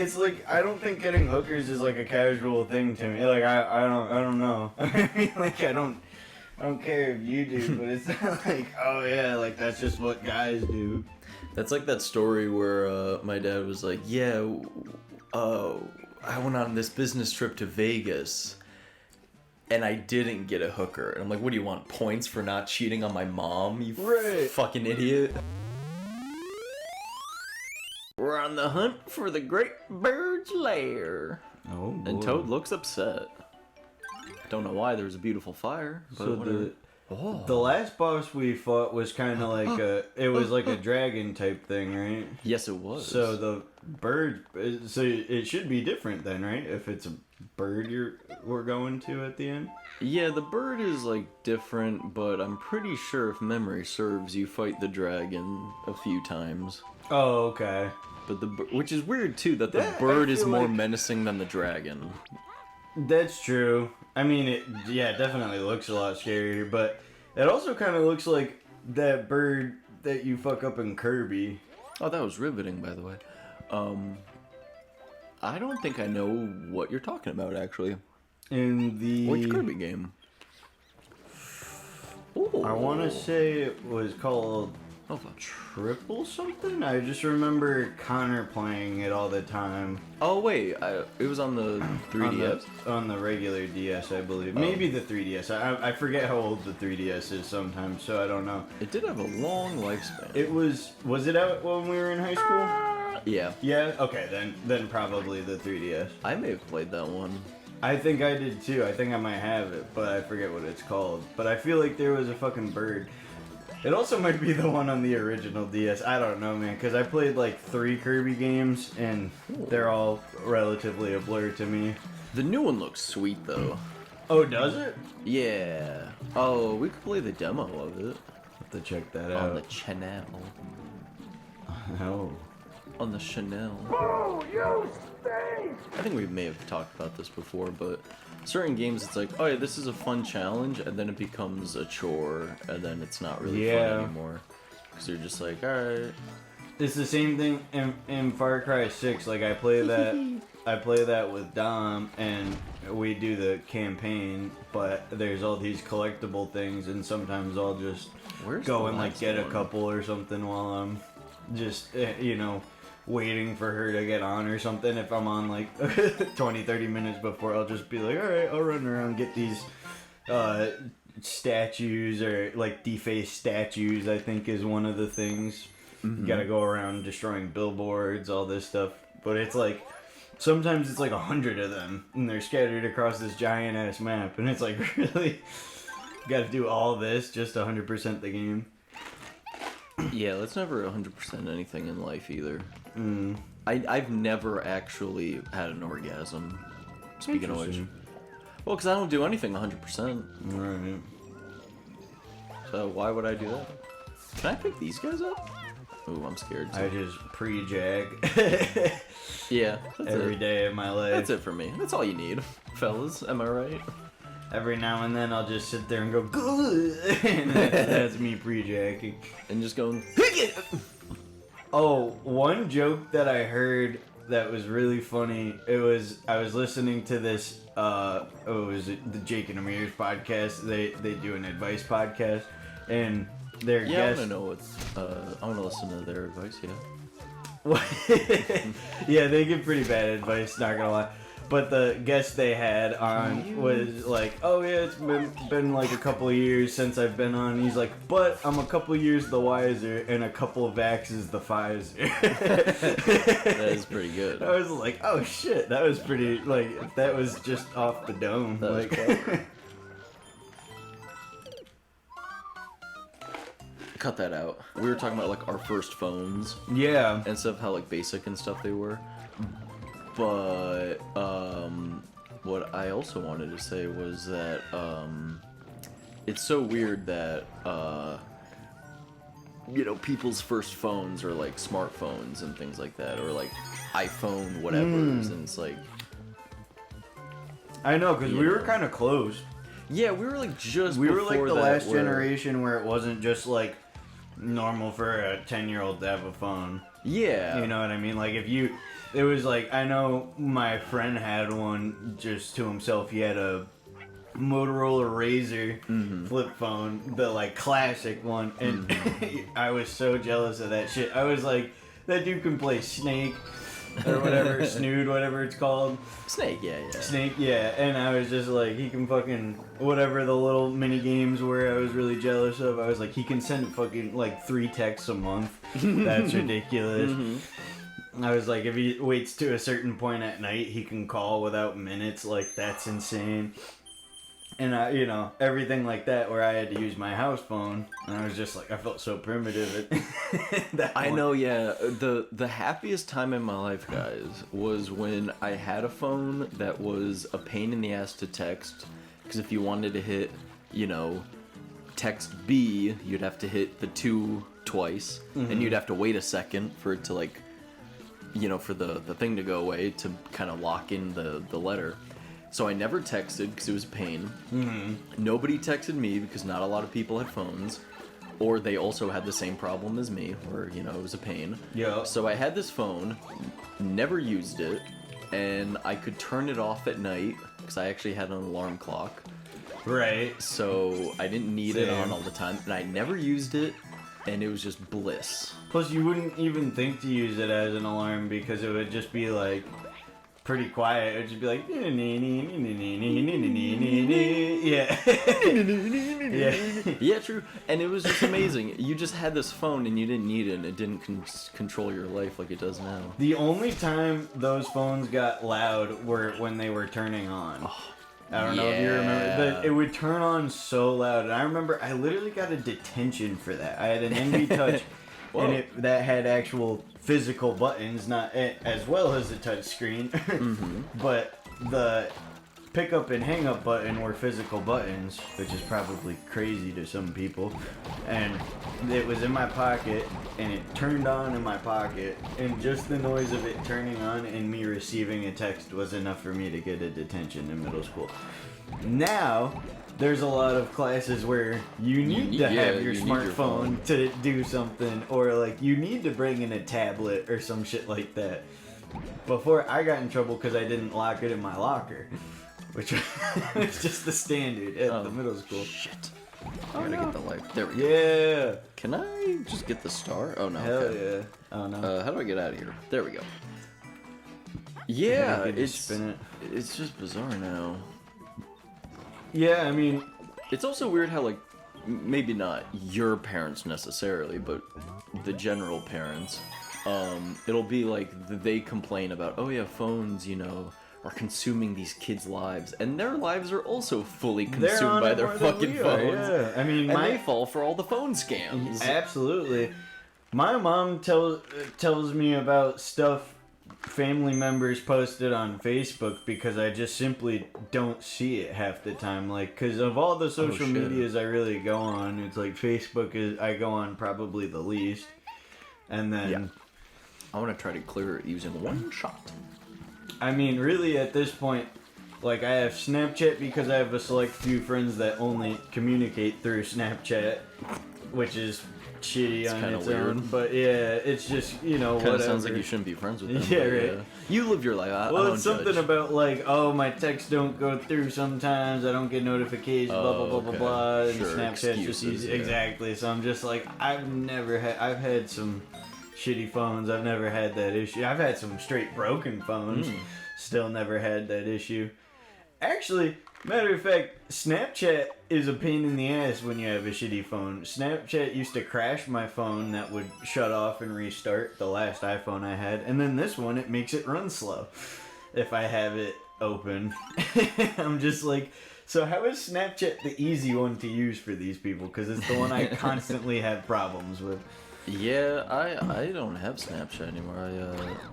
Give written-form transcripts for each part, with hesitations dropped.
It's like, I don't think getting hookers is like a casual thing to me. Like, I don't know. I mean, like, I don't care if you do, but it's not like, oh yeah, like that's just what guys do. That's like that story where my dad was like, yeah, I went on this business trip to Vegas and I didn't get a hooker. And I'm like, what do you want, points for not cheating on my mom, you fucking idiot? We're on the hunt for the great bird's lair. Oh, boy. And Toad looks upset. Don't know why, there was a beautiful fire. But So the last boss we fought was kind of like it was like a dragon type thing, right? Yes, it was. So the bird, so it should be different then, right? If it's a bird we're going to at the end. Yeah, the bird is like different, but I'm pretty sure if memory serves, you fight the dragon a few times. Oh, okay. But which is weird too, that the bird is more menacing than the dragon. That's true. I mean, it definitely looks a lot scarier, but it also kind of looks like that bird that you fuck up in Kirby. Oh, that was riveting, by the way. I don't think I know what you're talking about, actually. In the... Which Kirby game? Ooh. I want to say it was called Triple something? I just remember Connor playing it all the time. Oh, wait. It was on the 3DS? On the regular DS, I believe. Maybe the 3DS. I forget how old the 3DS is sometimes, so I don't know. It did have a long lifespan. It was it out when we were in high school? Yeah. Yeah? Okay, then probably the 3DS. I may have played that one. I think I did too. I think I might have it, but I forget what it's called. But I feel like there was a fucking bird. It also might be the one on the original DS. I don't know, man, because I played like 3 Kirby games, and they're all relatively a blur to me. The new one looks sweet, though. Oh, does it? Yeah. Oh, we could play the demo of it. Have to check that out. On the channel. Oh. On the Chanel. Oh, you stink! I think we may have talked about this before, but certain games it's like, oh yeah, this is a fun challenge, and then it becomes a chore, and then it's not really fun anymore. Because you're just like, alright. It's the same thing in Far Cry 6. Like, I play that with Dom, and we do the campaign, but there's all these collectible things, and sometimes I'll just go and like get a couple or something while I'm just, waiting for her to get on or something. If I'm on like 20-30 minutes before, I'll just be like, alright, I'll run around, get these statues, or like defaced statues, I think is one of the things. You gotta go around destroying billboards, all this stuff. But it's like, sometimes it's like 100 of them, and they're scattered across this giant ass map, and it's like, really? You gotta do all this just 100% the game? Yeah, that's never 100% anything in life either. I've never actually had an orgasm, speaking of which. Well, because I don't do anything 100%. Right. So why would I do that? Can I pick these guys up? Ooh, I'm scared. I just pre-jag. Yeah. Every day of my life. That's it for me. That's all you need, fellas. Am I right? Every now and then I'll just sit there and go, good. And that's me pre-jacking. And just going, Oh, one joke that I heard that was really funny. I was listening to this, it was the Jake and Amir's podcast. They do an advice podcast, and their guest... I want to listen to their advice, Yeah, they give pretty bad advice, not gonna lie. But the guest they had on was like, oh yeah, it's been like a couple of years since I've been on. He's like, but I'm a couple of years the wiser, and a couple of vaxes the Pfizer. That is pretty good. I was like, oh shit, that was pretty, like, that was just off the dome. That was clever. Cut that out. We were talking about like our first phones. Yeah. And stuff, how like basic and stuff they were. But what I also wanted to say was that it's so weird that people's first phones are like smartphones and things like that, or like iPhone whatevers, and it's like, I know, because we were kind of close. Yeah, we were like we were like the last generation where it wasn't just like normal for a 10-year-old to have a phone. Yeah. You know what I mean? Like if you it was like, I know my friend had one just to himself. He had a Motorola Razr flip phone, the like classic one, and I was so jealous of that shit. I was like, that dude can play Snake or whatever, Snood, whatever it's called. Snake, yeah. Snake, yeah. And I was just like, he can fucking whatever the little mini games were. I was really jealous of. I was like, he can send fucking like 3 texts a month. That's ridiculous. I was like, if he waits to a certain point at night, he can call without minutes. Like, that's insane. And I, you know, everything like that, where I had to use my house phone, and I was just like, I felt so primitive at that I point. know, yeah. The happiest time in my life, guys, was when I had a phone that was a pain in the ass to text, because if you wanted to hit, you know, text B, you'd have to hit the 2 twice, and you'd have to wait a second for it to, like, you know, for the thing to go away to kind of lock in the letter. So I never texted because it was a pain. Nobody texted me because not a lot of people had phones. Or they also had the same problem as me, where, you know, it was a pain. Yeah. So I had this phone, never used it, and I could turn it off at night because I actually had an alarm clock. Right. So I didn't need it Same. on all the time, and I never used it, and it was just bliss. Plus, you wouldn't even think to use it as an alarm because it would just be like pretty quiet. It would just be like, yeah. Yeah, true. And it was just amazing. You just had this phone and you didn't need it, and it didn't control your life like it does now. The only time those phones got loud were when they were turning on. I don't know if you remember, but it would turn on so loud. And I remember I literally got a detention for that. I had an NB Touch, and that had actual physical buttons, not as well as the touch screen, but the pick up and hang up button were physical buttons, which is probably crazy to some people. And it was in my pocket, and it turned on in my pocket, and just the noise of it turning on and me receiving a text was enough for me to get a detention in middle school. Now there's a lot of classes where you need to have your smartphone to do something, or like you need to bring in a tablet or some shit like that. Before, I got in trouble because I didn't lock it in my locker, which was just the standard at the middle school. Shit. I gotta get the light. There we go. Yeah. Can I just get the star? Oh, no. Hell okay. yeah. Oh no. How do I get out of here? There we go. Yeah, I could just spin it. It's just bizarre now. Yeah, I mean, It's also weird how, like, maybe not your parents necessarily, but the general parents, it'll be like they complain about, oh yeah, phones, you know, are consuming these kids' lives, and their lives are also fully consumed by their fucking phones. Yeah, I mean, And they fall for all the phone scams. Absolutely. My mom tells me about stuff family members posted on Facebook because I just simply don't see it half the time. Like, because of all the social medias I really go on, it's like Facebook is I go on probably the least. And then I want to try to clear it using one shot. I mean, really at this point, like I have Snapchat because I have a select few friends that only communicate through Snapchat, which is shitty on its own. But yeah, it's just, you know, Kind whatever. of sounds like you shouldn't be friends with them. Yeah, but, right. You live your life. I Well, don't it's something judge. about like, oh, my texts don't go through sometimes. I don't get notifications. Blah blah blah blah okay. blah. And Sure, Snapchat's just excuses, easy. yeah. Exactly. So I'm just like, I've had some shitty phones. I've never had that issue. I've had some straight broken phones. Still never had that issue. Actually, matter of fact, Snapchat is a pain in the ass when you have a shitty phone. Snapchat used to crash my phone that would shut off and restart, the last iPhone I had. And then this one, it makes it run slow if I have it open. I'm just like, so how is Snapchat the easy one to use for these people? Because it's the one I constantly have problems with. Yeah, I don't have Snapchat anymore.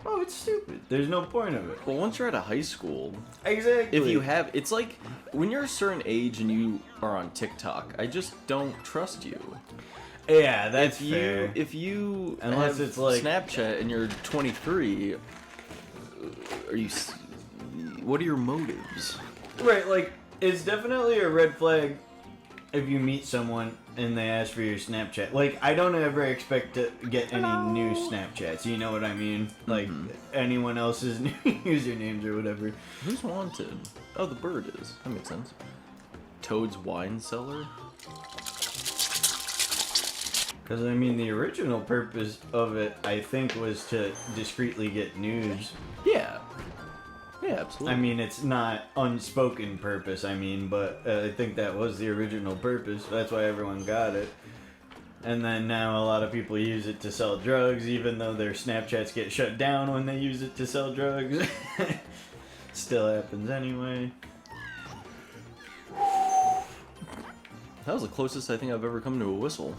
Oh, it's stupid. There's no point of it. Well, once you're out of high school, Exactly. if you have, it's like when you're a certain age and you are on TikTok, I just don't trust you. Yeah, that's fair. If you Unless have it's like Snapchat and you're 23, what are your motives? Right, like, it's definitely a red flag if you meet someone and they ask for your Snapchat, like, I don't ever expect to get any new Snapchats, you know what I mean? Like, anyone else's new usernames or whatever. Who's wanted? Oh, the bird is. That makes sense. Toad's wine cellar? Because, I mean, the original purpose of it, I think, was to discreetly get news. Yeah. Yeah, absolutely. I mean, it's not unspoken purpose, I mean, but I think that was the original purpose. That's why everyone got it. And then now a lot of people use it to sell drugs, even though their Snapchats get shut down when they use it to sell drugs. Still happens anyway. That was the closest I think I've ever come to a whistle.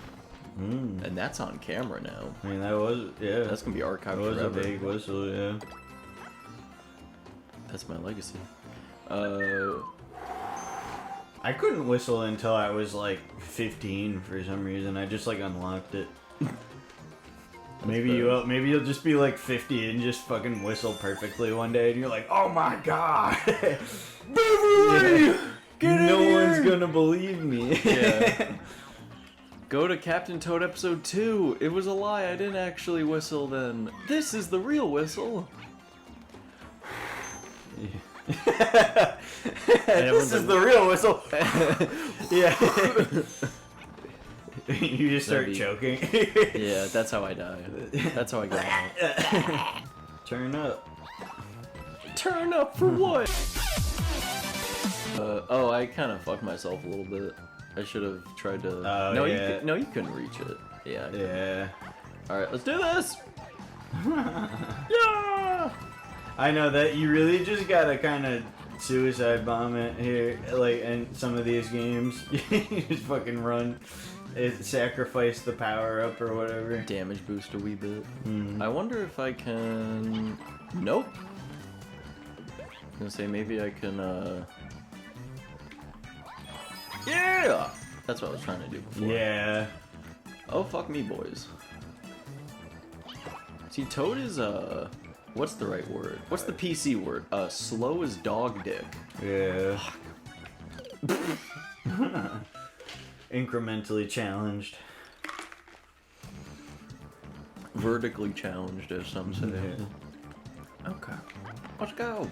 And that's on camera now. I mean, that was, yeah. That's gonna be archived That was forever. a big whistle, yeah. That's my legacy. I couldn't whistle until I was like 15 for some reason. I just like unlocked it. Maybe you'll just be like 50 and just fucking whistle perfectly one day, and you're like, oh my god, Beverly, no one's gonna believe me. Yeah. Go to Captain Toad episode 2. It was a lie. I didn't actually whistle then. This is the real whistle. This is the real whistle. Yeah. You just start choking. Yeah, that's how I die. That's how I get out. Turn up. Turn up for what? Oh, I kind of fucked myself a little bit. I should have tried to. Oh, no, yeah. you couldn't reach it. Yeah. Yeah. All right, let's do this. Yeah. I know that you really just gotta kind of suicide bomb it here, like in some of these games. You just fucking run, sacrifice the power up or whatever. Damage boost a wee bit. I wonder if I can. Nope. I'm gonna say maybe I can. Yeah! That's what I was trying to do before. Yeah. Oh, fuck me, boys. See, Toad is, what's the right word? What's the PC word? Slow as dog dick. Yeah. Incrementally challenged. Vertically challenged, as some say. Yeah. Okay. Let's go.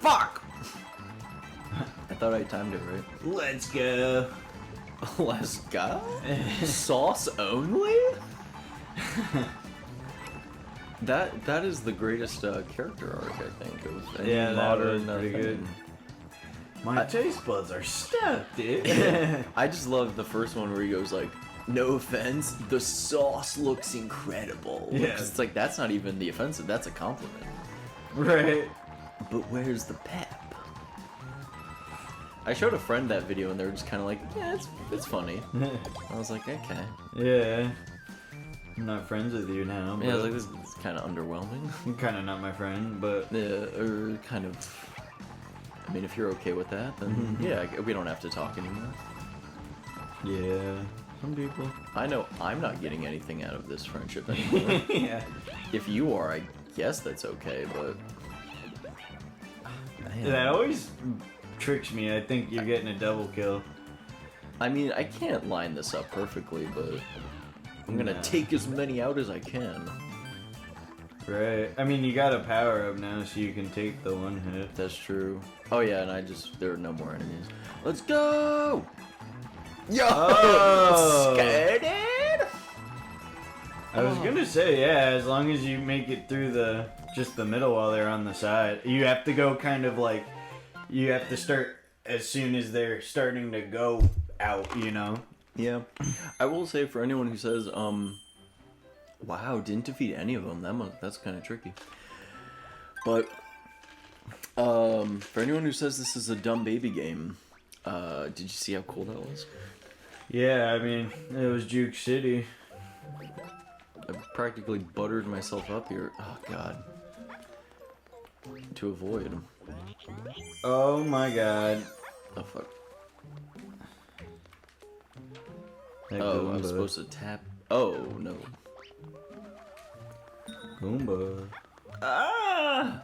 Fuck! I thought I timed it right. Let's go. Let's go? Sauce only? That is the greatest character arc, I think, of any Yeah, that modern was pretty thing. good. My taste buds are stuck, dude. I just love the first one where he goes like, no offense, the sauce looks incredible. Yeah. 'Cause it's like, that's not even the offensive, that's a compliment. Right. But where's the pep? I showed a friend that video and they were just kind of like, yeah, it's funny. I was like, okay. Yeah. I'm not friends with you now. Yeah, I was but like, this is kind of underwhelming. you're kind of not my friend, but Or kind of. I mean, if you're okay with that, then yeah, we don't have to talk anymore. yeah, some people. I know I'm not getting anything out of this friendship anymore. Yeah. If you are, I guess that's okay, but. Man. That always tricks me. I think you're getting a double kill. I mean, I can't line this up perfectly, but I'm gonna take as many out as I can. Right. I mean, you got a power up now, so you can take the one hit. That's true. Oh yeah, and there are no more enemies. Let's go! Yo! Oh. Skated! I was gonna say, yeah, as long as you make it through just the middle while they're on the side. You have to go kind of like, you have to start as soon as they're starting to go out, you know? Yeah. I will say for anyone who says, wow, didn't defeat any of them, that's kind of tricky. But, for anyone who says this is a dumb baby game, did you see how cool that was? Yeah, I mean, it was Juke City. I practically buttered myself up here. Oh, God. To avoid him. Oh my god. Oh, fuck. That Oh, I Goomba. was supposed to tap. Oh, no. Goomba. Ah!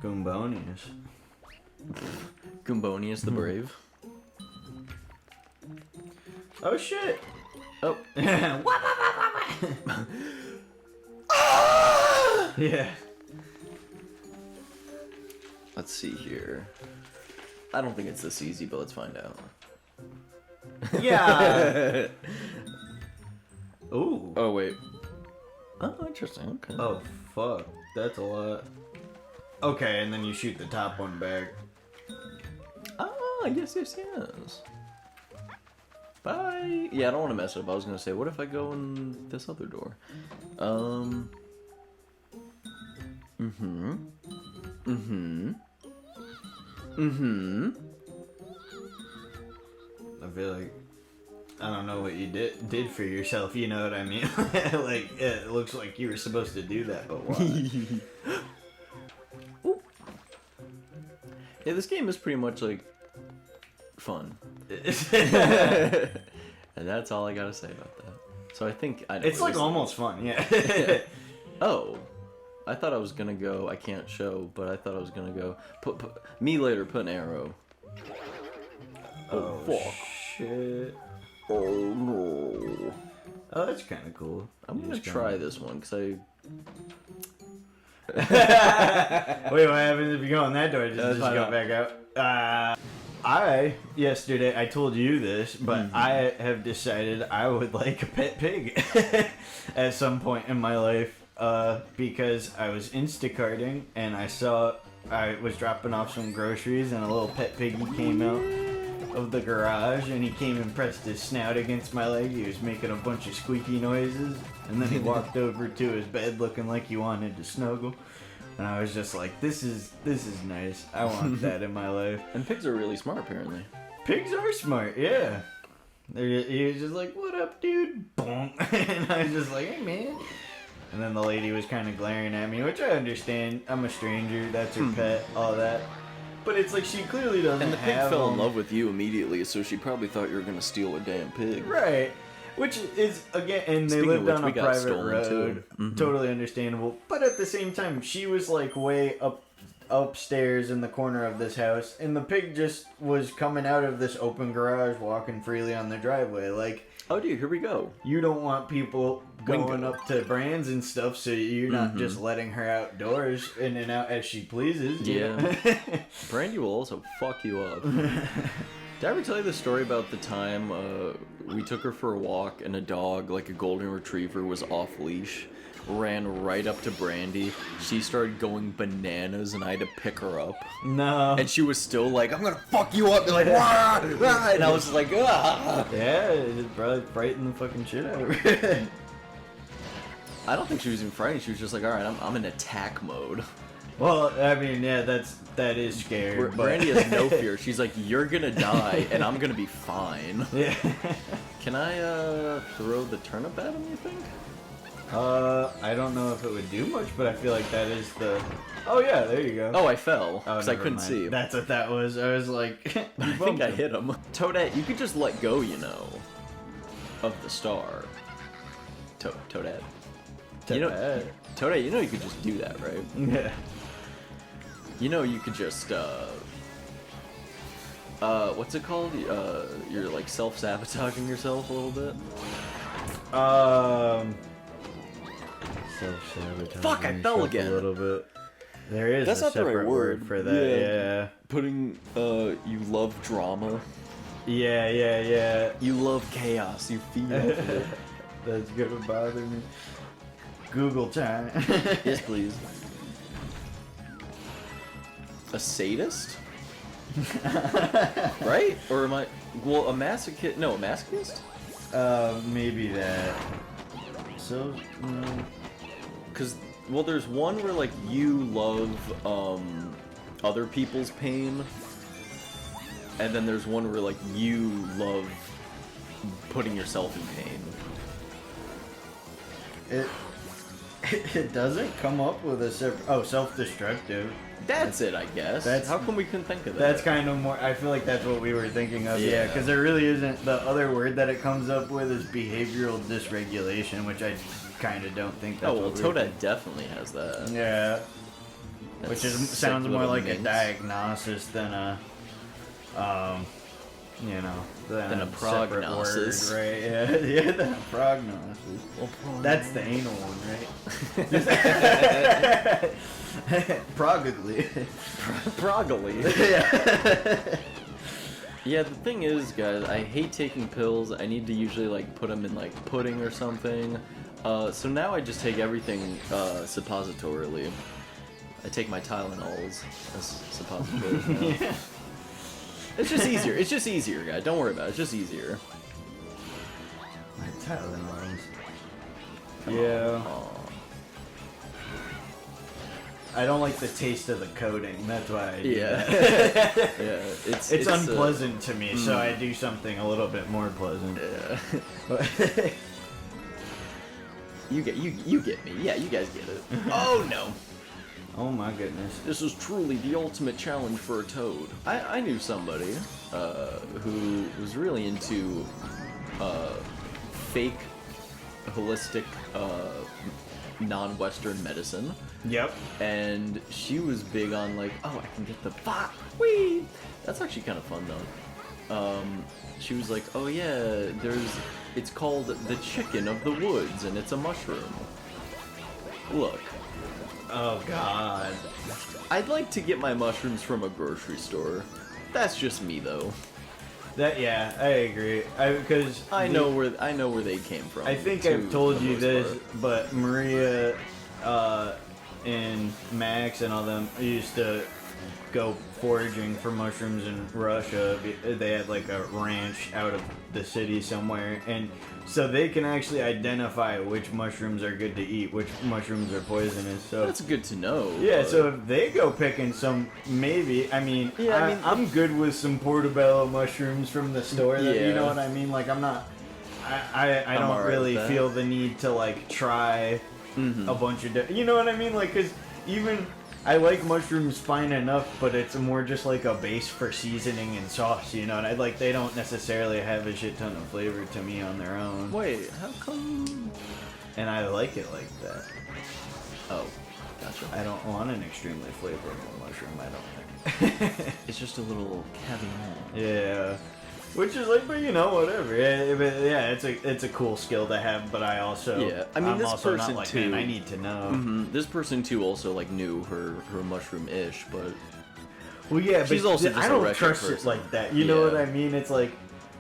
Goombonius. Goombonius the Brave. Oh shit! Oh. Yeah. Let's see here. I don't think it's this easy, but let's find out. Yeah. Ooh. Oh, wait. Oh, interesting. Okay. Oh, fuck. That's a lot. Okay, and then you shoot the top one back. Ah, yes. Bye. Yeah, I don't want to mess it up. I was going to say, what if I go in this other door? I feel like I don't know what you did for yourself. You know what I mean? Like it looks like you were supposed to do that, but why? Yeah, this game is pretty much like fun, and that's all I gotta say about that. So I think I know It's like almost fun, yeah. Oh, I thought I was gonna go. I can't show, but I thought I was gonna go. Put me later. Put an arrow. Oh fuck! Shit. Oh no! Oh, that's kind of cool. I'm gonna try this one because I. Wait, what happens if you go in that door? Just go back out. Yesterday I told you this, but I have decided I would like a pet pig at some point in my life because I was Instacarting and I was dropping off some groceries and a little pet piggy came out of the garage and he came and pressed his snout against my leg. He was making a bunch of squeaky noises and then he walked over to his bed looking like he wanted to snuggle. And I was just like, this is nice. I want that in my life. And pigs are really smart, apparently. Pigs are smart, yeah. He was just like, what up, dude? Boom. And I was just like, hey, man. And then the lady was kind of glaring at me, which I understand. I'm a stranger. That's her pet, all that. But it's like she clearly doesn't And the pig have fell in them. love with you immediately, so she probably thought you were gonna steal a damn pig. Right. Which is, again, and they Speaking lived of which, on a we got private stolen, road. too. Totally understandable. But at the same time, she was like way upstairs in the corner of this house, and the pig just was coming out of this open garage, walking freely on the driveway. Like, Oh, dude, here we go. you don't want people going Wingo. up to brands and stuff, so you're not just letting her outdoors in and out as she pleases. Yeah. Brandy will also fuck you up. Did I ever tell you the story about the time we took her for a walk and a dog, like a golden retriever, was off leash, ran right up to Brandy. She started going bananas and I had to pick her up. No. And she was still like, I'm gonna fuck you up. And like, wah, wah, and I was just like, ah. Yeah, it probably frightened the fucking shit out of her. I don't think she was even frightened. She was just like, all right, I'm in attack mode. Well, I mean, yeah, that is scary. but- Brandy has no fear. She's like, you're gonna die, and I'm gonna be fine. Yeah. Can I throw the turnip at him, you think? I don't know if it would do much, but I feel like that is the... Oh, yeah, there you go. Oh, I fell, Oh, because I never couldn't mind. see. That's what that was. I was like... I think I hit him. Toadette, you could just let go, you know, of the star. Toadette. You know, Toadette, you know you could just do that, right? Yeah. You know you could just, what's it called? You're like self-sabotaging yourself a little bit. Self-sabotage. Fuck, I fell again. A little bit. There is That's a not the right separate word. for that, yeah. Putting, you love drama. Yeah. You love chaos. You feed off of it. That's gonna bother me. Google time. Yes, please. A sadist? Right? Or am I... Well, a masochist... No, a masochist? Maybe that. So, no. Because, well, there's one where, like, you love, other people's pain. And then there's one where, like, you love putting yourself in pain. It doesn't come up with a separate... Oh, self-destructive. That's it, I guess. How come we couldn't think of that? That's kind of more... I feel like that's what we were thinking of, yeah. Because there really isn't... The other word that it comes up with is behavioral dysregulation, which I kind of don't think that's Oh, well, what we were Toadette definitely has that. Yeah. That Which is sick sounds more little like a minx. diagnosis than a... you know, than a separate prognosis. word, right? Yeah, yeah, than a prognosis. That's the anal one, right? Probably. Yeah. Yeah, the thing is, guys, I hate taking pills. I need to usually, like, put them in, like, pudding or something. So now I just take everything suppositorily. I take my Tylenols as suppositories now. Yeah. It's just easier. It's just easier, guys. Don't worry about it. It's just easier. My Tylenols. Yeah. Aw. I don't like the taste of the coating. That's why I do Yeah. that. Yeah. It's unpleasant to me, so I do something a little bit more pleasant. Yeah. You get me. Yeah, you guys get it. Oh no. Oh my goodness. This is truly the ultimate challenge for a toad. I knew somebody who was really into fake, holistic, non-Western medicine. Yep. And she was big on like, oh, I can get the weed. That's actually kind of fun though. She was like, oh yeah, it's called the chicken of the woods, and it's a mushroom. Look. Oh god. I'd like to get my mushrooms from a grocery store. That's just me though. Yeah, I agree. Because I know where they came from. I think too, I've told for the you most this, part. but Maria and Max and all them used to go foraging for mushrooms in Russia. They had like a ranch out of the city somewhere, and so they can actually identify which mushrooms are good to eat, which mushrooms are poisonous. So That's good to know. yeah, but- so if they go picking some, maybe. I mean, Yeah, I'm good with some portobello mushrooms from the store. That, You Yeah. know what I mean? Like, I'm not. I I'm don't alright really with that. feel the need to like try a bunch of. You know what I mean? Like, cause even I like mushrooms fine enough, but it's more just like a base for seasoning and sauce. You know, and they don't necessarily have a shit ton of flavor to me on their own. Wait, how come? And I like it like that. Oh, gotcha. I don't want an extremely flavorful mushroom. I don't think. It's just a little caviar. Yeah, which is like, but you know, whatever. Yeah, but yeah, it's a cool skill to have. But I also, Yeah, I mean, I'm this also person not like, too- man, I need to know. This person too also like knew her mushroom-ish, but Well, yeah, She's but also just I a don't wretched trust it person. like that. You know Yeah. what I mean? It's like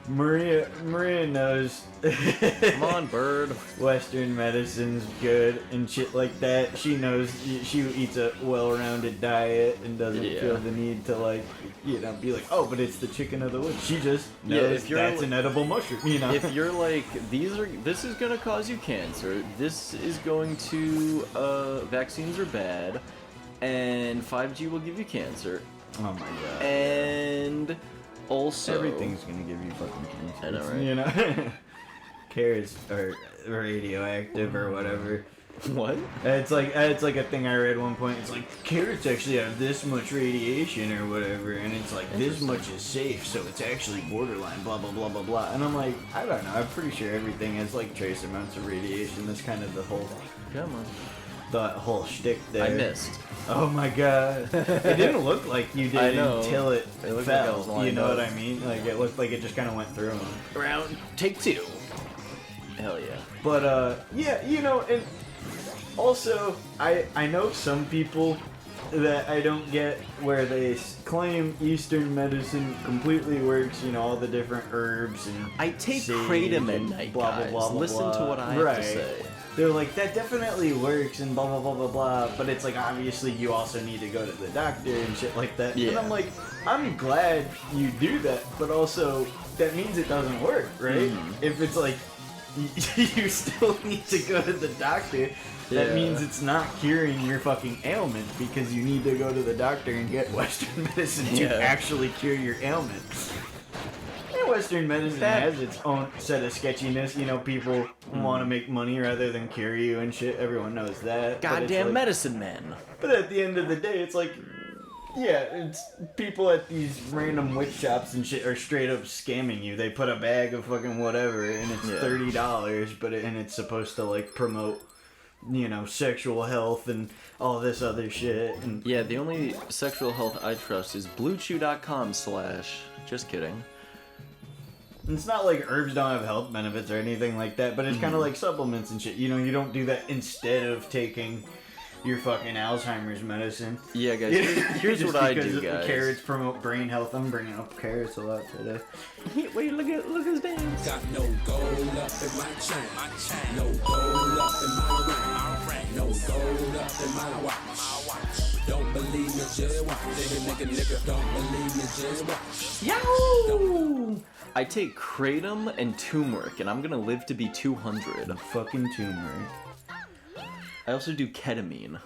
Maria knows. come on, bird. Western medicine's good and shit like that. She knows she eats a well-rounded diet and doesn't Yeah. feel the need to like, you know, be like, oh, but it's the chicken of the woods. She just Yeah, knows if you're that's like- an edible mushroom. You know, If you're like, this is gonna cause you cancer, this is going to, vaccines are bad, and 5G will give you cancer, oh my god, and also everything's gonna give you fucking cancer. I know, right? You know, carrots are radioactive or whatever. What? It's like a thing I read at one point. It's like carrots actually have this much radiation or whatever, and it's like this Interesting. much is safe, so it's actually borderline. Blah blah blah blah blah. And I'm like, I don't know. I'm pretty sure everything has like trace amounts of radiation. That's kind of the whole shtick there. I missed. Oh my god! It didn't look like you I did know. until it It looked like I fell. was You lined know up. what I mean? Like it looked like it just kind of went through him. Round, take 2. Hell yeah. But yeah, you know, and also I know some people that I don't get where they claim Eastern medicine completely works. You know, all the different herbs and I take sage kratom at and night, blah, blah, guys. blah, blah, Listen to blah. what I have Right. to say. They're like, that definitely works and blah blah blah blah blah, but it's like obviously you also need to go to the doctor and shit like that. And Yeah. I'm like, I'm glad you do that, but also that means it doesn't work, right? If it's like you still need to go to the doctor, that Yeah. means it's not curing your fucking ailment because you need to go to the doctor and get Western medicine to Yeah. actually cure your ailment. And Western medicine has its own set of sketchiness. You know, people want to make money rather than cure you and shit. Everyone knows that. But it's Goddamn like- medicine man. But at the end of the day, it's like, yeah, it's people at these random witch shops and shit are straight up scamming you. They put a bag of fucking whatever and it's Yeah. $30, and it's supposed to like promote, you know, sexual health and all this other shit. And Yeah, the only sexual health I trust is bluechew.com/ just kidding. It's not like herbs don't have health benefits or anything like that, but it's kind of like supplements and shit. You know, you don't do that instead of taking your fucking Alzheimer's medicine. Yeah, guys, here's Just what I because do, guys. Carrots promote brain health. I'm bringing up carrots a lot today. Wait, look at his dance. Got no gold up in my chain. No gold up in my ring. No gold up in my watch. Don't believe me, just watch. Nigga, don't believe me, just watch. Yo! I take kratom and turmeric, and I'm gonna live to be 200. Fucking turmeric. I also do ketamine.